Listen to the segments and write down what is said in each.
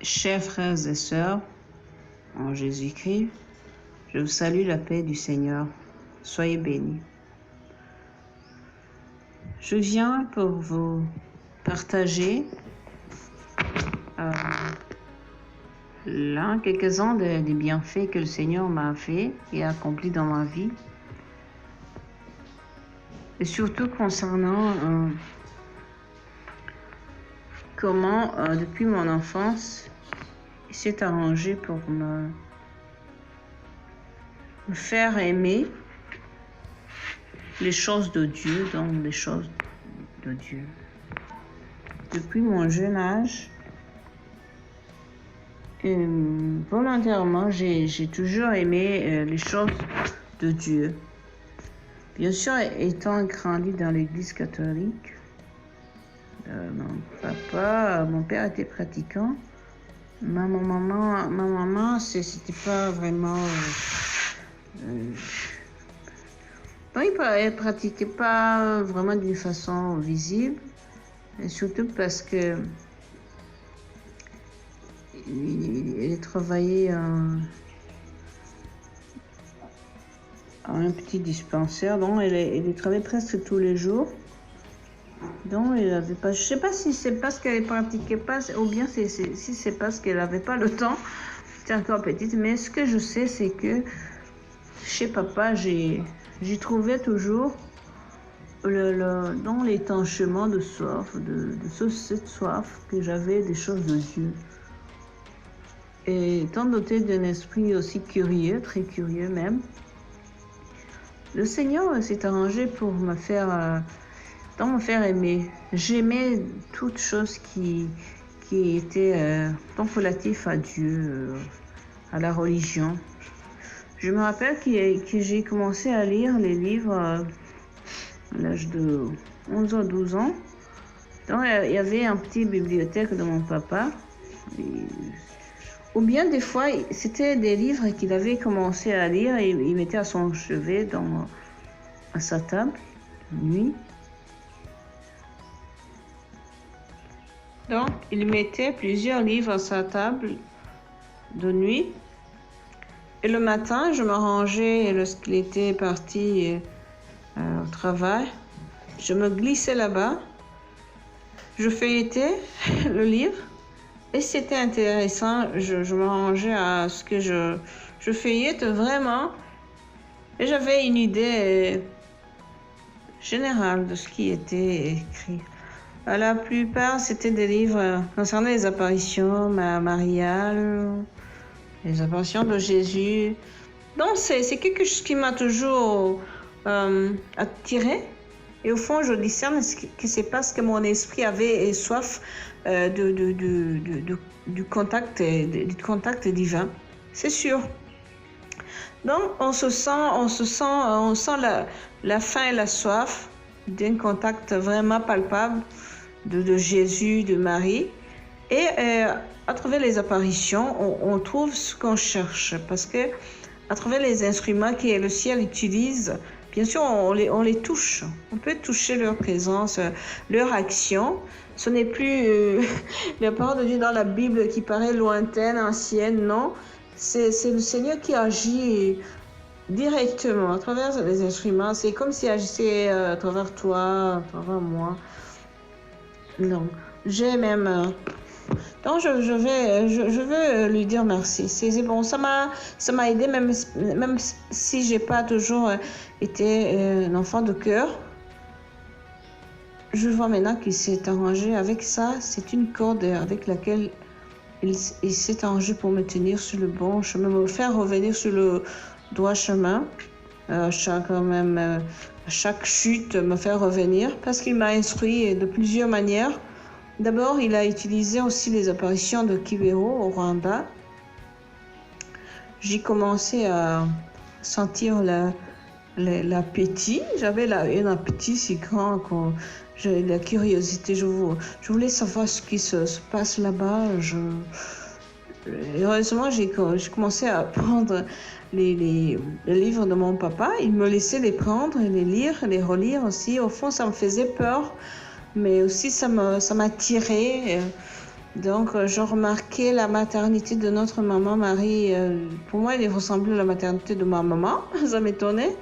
Chers frères et sœurs, en Jésus-Christ, je vous salue la paix du Seigneur. Soyez bénis. Je viens pour vous partager quelques-uns des bienfaits que le Seigneur m'a fait et accompli dans ma vie. Et surtout concernant comment, depuis mon enfance, il s'est arrangé pour me faire aimer les choses de Dieu, donc les choses de Dieu. Depuis mon jeune âge, volontairement, j'ai toujours aimé les choses de Dieu. Bien sûr, étant grandi dans l'église catholique, mon père était pratiquant. Ma maman, c'était pas vraiment... elle pratiquait pas vraiment d'une façon visible, et surtout parce que elle travaillait à un petit dispensaire, donc elle travaillait presque tous les jours. Donc, elle avait pas, je sais pas si c'est parce qu'elle pratiquait pas, ou bien si c'est parce qu'elle avait pas le temps. C'était encore petite, mais ce que je sais, c'est que chez papa, j'ai trouvé toujours dans l'étanchement de soif, cette soif que j'avais des choses de Dieu. Et étant doté d'un esprit aussi curieux, très curieux même, le Seigneur s'est arrangé pour me faire aimer. J'aimais toutes choses qui étaient relatives à Dieu, à la religion. Je me rappelle que j'ai commencé à lire les livres à l'âge de 11 ou 12 ans. Donc, il y avait une petite bibliothèque de mon papa. Ou bien des fois, c'était des livres qu'il avait commencé à lire et il mettait à son chevet à sa table, de nuit. Donc, il mettait plusieurs livres à sa table de nuit. Et le matin, je me rangeais lorsqu'il était parti au travail. Je me glissais là-bas. Je feuilletais le livre. Et c'était intéressant. Je me rangeais à ce que je feuillette vraiment. Et j'avais une idée générale de ce qui était écrit. La plupart, c'était des livres concernant les apparitions mariales, les apparitions de Jésus. Donc, c'est quelque chose qui m'a toujours attirée. Et au fond, je discerne que c'est parce que mon esprit avait soif du contact divin. C'est sûr. Donc, on sent la faim et la soif d'un contact vraiment palpable de Jésus, de Marie. Et à travers les apparitions, on trouve ce qu'on cherche. Parce que à travers les instruments que le ciel utilise, bien sûr, on les touche. On peut toucher leur présence, leur action. Ce n'est plus la parole de Dieu dans la Bible qui paraît lointaine, ancienne, non. C'est le Seigneur qui agit directement à travers les instruments. C'est comme s'il agissait à travers toi, à travers moi. Donc, j'ai même... donc, je veux lui dire merci. C'est bon, ça m'a aidé, même si j'ai pas toujours été un enfant de cœur. Je vois maintenant qu'il s'est arrangé avec ça. C'est une corde avec laquelle il s'est arrangé pour me tenir sur le bon chemin, me faire revenir sur le droit chemin. Chaque chute, me faire revenir, parce qu'il m'a instruit de plusieurs manières. D'abord, il a utilisé aussi les apparitions de Kibero au Rwanda. J'ai commencé à sentir l'appétit. J'avais un appétit si grand que la curiosité. Je voulais savoir ce qui se passe là-bas. Heureusement, j'ai commencé à prendre les livres de mon papa. Il me laissait les prendre, les lire, les relire aussi. Au fond, ça me faisait peur, mais aussi ça m'attirait. Donc, je remarquais la maternité de notre maman Marie. Pour moi, elle ressemblait à la maternité de ma maman. Ça m'étonnait.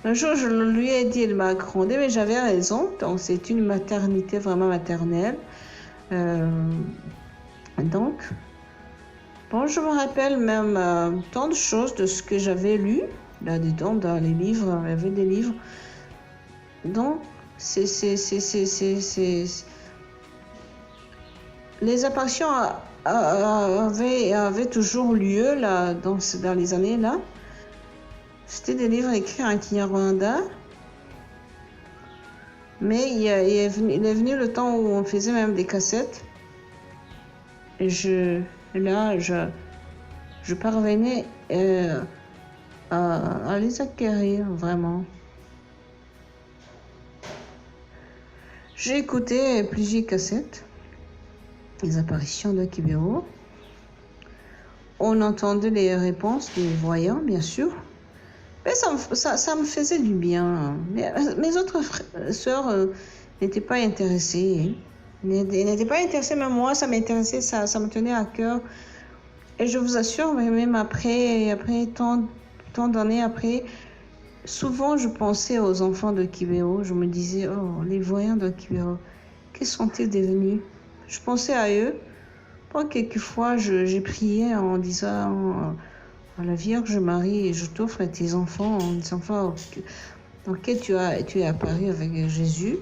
Un jour, je lui ai dit, elle m'a grondé, mais j'avais raison. Donc, c'est une maternité vraiment maternelle. Donc, bon, je me rappelle même tant de choses de ce que j'avais lu là-dedans, dans les livres. Il y avait des livres. Donc, les apparitions avaient toujours lieu là, dans les années là. C'était des livres écrits en Kinyarwanda. Mais il est venu le temps où on faisait même des cassettes. Et je parvenais à les acquérir vraiment. J'ai écouté plusieurs cassettes, les apparitions de Kibero. On entendait les réponses des voyants, bien sûr. Mais ça me faisait du bien. Mes autres sœurs n'étaient pas intéressées. N'étaient pas intéressées, mais moi, ça m'intéressait, ça me tenait à cœur. Et je vous assure, même après tant d'années après, souvent je pensais aux enfants de Kibero. Je me disais, oh, les voyants de Kibero, que sont-ils devenus? Je pensais à eux. Bon, quelquefois, j'ai prié en disant à la Vierge Marie, je t'offre tes enfants, des enfants auxquels tu es apparu avec Jésus.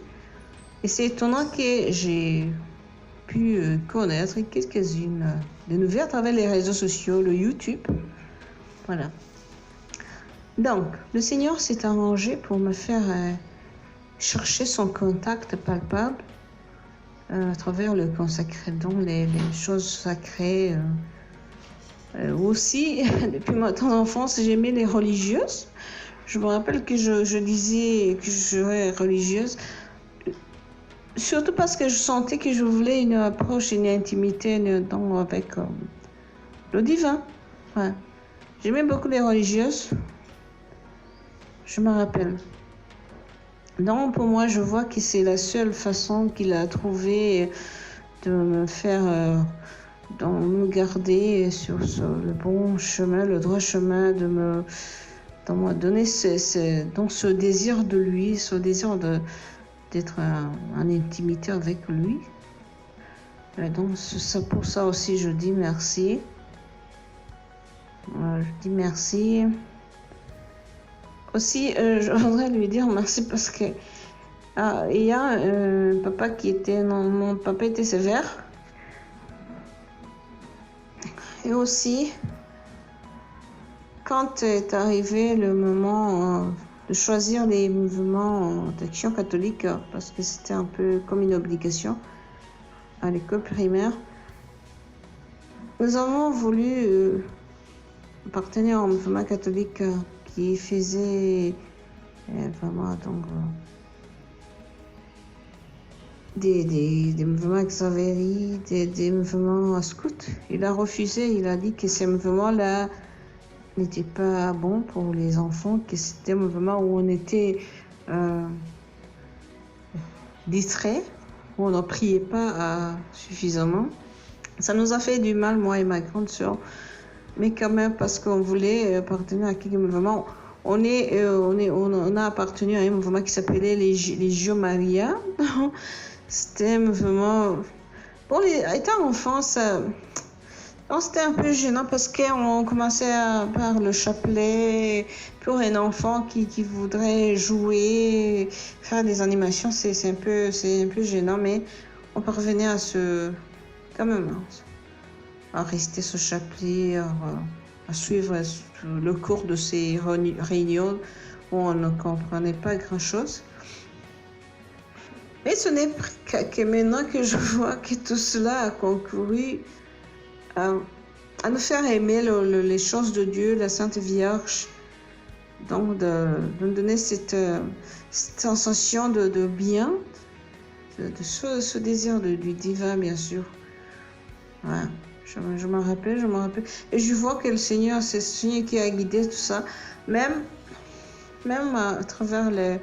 Et c'est étonnant que j'ai pu connaître quelques-unes de nouvelles à travers les réseaux sociaux, le YouTube. Voilà. Donc, le Seigneur s'est arrangé pour me faire chercher son contact palpable à travers le consacré, donc les choses sacrées. Aussi, depuis ma tendre enfance, j'aimais les religieuses. Je me rappelle que je disais que je serais religieuse, surtout parce que je sentais que je voulais une approche, une intimité avec le divin. Ouais. J'aimais beaucoup les religieuses. Je me rappelle. Donc, pour moi, je vois que c'est la seule façon qu'il a trouvé de me faire me garder sur le bon chemin, le droit chemin, de me donner ce désir de lui, ce désir d'être en intimité avec lui. Et donc, pour ça aussi, je dis merci. Je dis merci. Aussi, je voudrais lui dire merci parce que il y a un papa mon papa était sévère. Et aussi, quand est arrivé le moment de choisir les mouvements d'action catholique, parce que c'était un peu comme une obligation à l'école primaire, nous avons voulu appartenir au mouvement catholique qui faisait vraiment donc des mouvements Xavéry, des mouvements scouts. Il a refusé, il a dit que ces mouvements-là n'étaient pas bons pour les enfants, que c'était un mouvement où on était distrait, où on ne priait pas suffisamment. Ça nous a fait du mal, moi et ma grande sœur, mais quand même parce qu'on voulait appartenir à quelques mouvements. On a appartenu à un mouvement qui s'appelait les Gio Maria. C'était un mouvement... Bon, étant enfant, c'était un peu gênant parce qu'on commençait par le chapelet. Pour un enfant qui voudrait jouer, faire des animations, c'est un peu gênant, mais on parvenait quand même, à rester ce chapelet, à suivre le cours de ces réunions où on ne comprenait pas grand-chose. Mais ce n'est que maintenant que je vois que tout cela a concouru à nous faire aimer les choses de Dieu, la Sainte Vierge, donc de nous donner cette sensation de bien, de ce désir du divin, bien sûr. Ouais. Je me rappelle. Et je vois que le Seigneur, c'est le Seigneur qui a guidé tout ça, même à travers le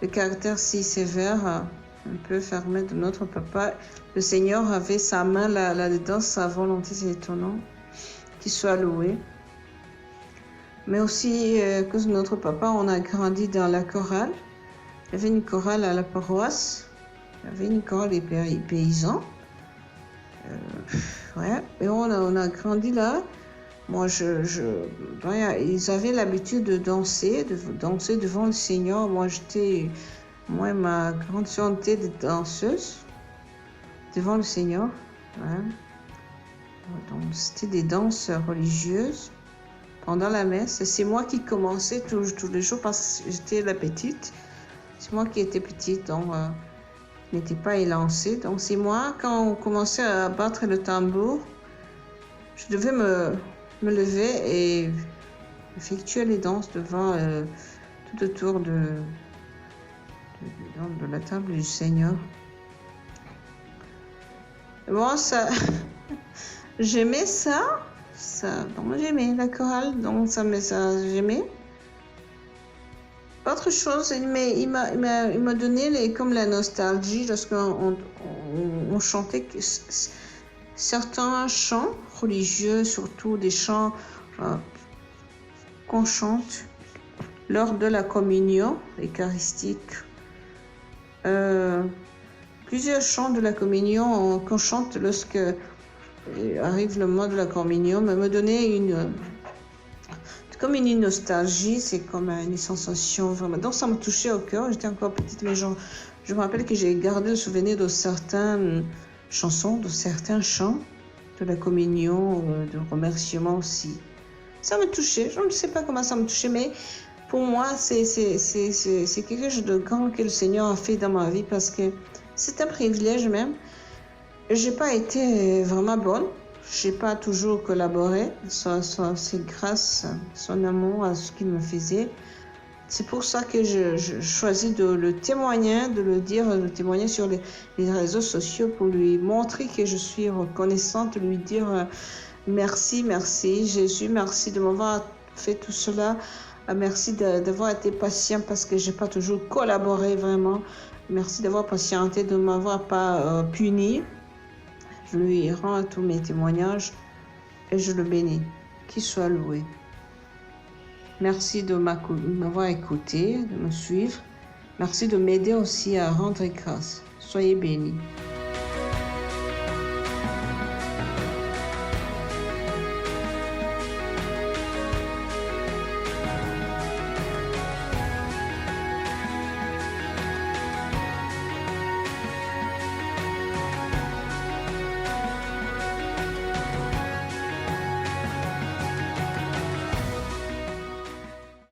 caractère si sévère un peu fermé de notre papa. Le Seigneur avait sa main là-dedans, sa volonté, c'est étonnant. Qu'il soit loué. Mais aussi, que notre papa, on a grandi dans la chorale. Il y avait une chorale à la paroisse. Il y avait une chorale des paysans. Ouais. Et on a grandi là. Moi, ils avaient l'habitude de danser devant le Seigneur. Moi, ma grande sœur était des danseuses devant le Seigneur. Ouais. Donc, c'était des danses religieuses pendant la messe. Et c'est moi qui commençais tous les jours parce que j'étais la petite. C'est moi qui étais petite, donc je n'étais pas élancée. Donc, c'est moi, quand on commençait à battre le tambour, je devais me lever et effectuer les danses devant, tout autour de la table du Seigneur. Bon, ça, j'aimais ça, donc j'aimais la chorale, donc ça j'aimais. Autre chose, il m'a donné comme la nostalgie lorsqu'on chantait certains chants religieux, surtout des chants qu'on chante lors de la communion eucharistique. Plusieurs chants de la communion qu'on chante lorsque arrive le moment de la communion me donnait comme une nostalgie, c'est comme une sensation vraiment. Donc ça me touchait au cœur. J'étais encore petite, mais je me rappelle que j'ai gardé le souvenir de certaines chansons, de certains chants de la communion, de remerciement aussi. Ça me touchait. Je ne sais pas comment ça me touchait, mais pour moi, c'est quelque chose de grand que le Seigneur a fait dans ma vie parce que c'est un privilège même. J'ai pas été vraiment bonne. J'ai pas toujours collaboré. C'est grâce à son amour, à ce qu'il me faisait. C'est pour ça que je choisis de le témoigner, de le témoigner sur les réseaux sociaux pour lui montrer que je suis reconnaissante, lui dire merci Jésus, merci de m'avoir fait tout cela. Merci d'avoir été patient parce que j'ai pas toujours collaboré vraiment. Merci d'avoir patienté, de m'avoir pas puni. Je lui rends tous mes témoignages et je le bénis. Qu'il soit loué. Merci de m'avoir écouté, de me suivre. Merci de m'aider aussi à rendre grâce. Soyez bénis.